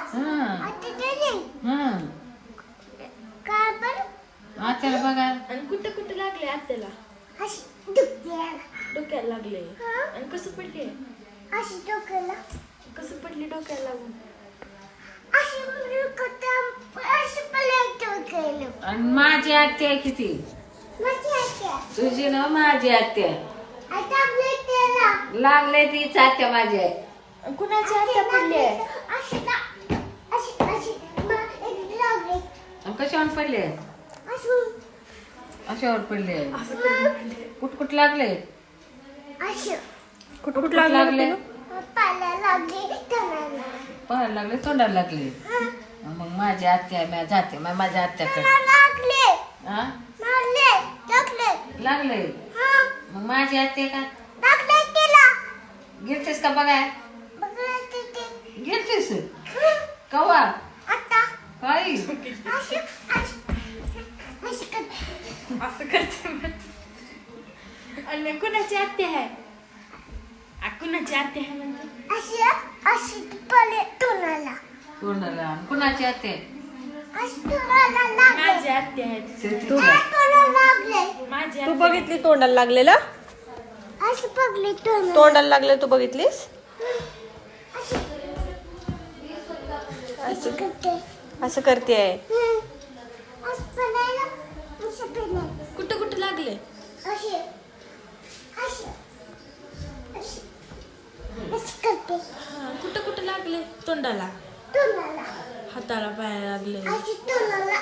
आता गेली काय बरं आत्याला बघा. आणि कुठं कुठं लागले आत्याला? अशी डुक्याला डोक्याला लागले. आणि कसं पडले? अशी डोक्याला कसं पडली डोक्याला लागून? अशी अशी पलट डोक्याला. आणि माझी आत्या आहे किती? माझी आत्या तुझी ना माझी आत्या आता आपल्या त्याला लागले तीच आत्या माझी आहे. कुणाची आत्या पडली आहे? अशी अशी अशी एक लागले आणि कशावर पडले? अशी अशावर पडले. कुठ लागले? अशी कुठ लागले? पाला लागले तोंडाला. पहायला लागले तोंडाला लागले. मग माझी आत्या मी जाते माझ्या आत्याकडे. लागले हा लागले लागले लागले. मग माझी आत्या का लागले तिला गेलतेस का बघाय? बघा तिथे गेलतेस कवा? आता काही अशी अशी अशी करते. असं करते मग. आणि कुणाची आत्या आहे? कुणाची आत्या आहे म्हणते? अशी अशी पले तोंडाला तोंडाला. आणि कुणाची आत्या? अशी तोंडाला लागले. माझी आत्या आहे. तोंडाला लागले. माझी तू आत्या. बघितली तोंडाला लागलेलं? अशी पगली तोंडाला तोंडाला लागलं तू बघितलीस? अशी अशी करते. असं करते. असं पडायला असं पडायला कुठं कुठं लागले? अशी अशी अशी अशी करते. कुठं कुठं लागले? तोंडाला, तोंडाला हाताला, पायाला लागले. अशी तोंडाला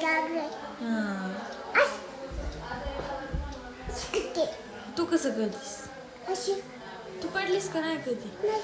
लागले. हा. अशी करते. तू कसं करतीस? अशी तू पडलीस का नाही कधी? नाही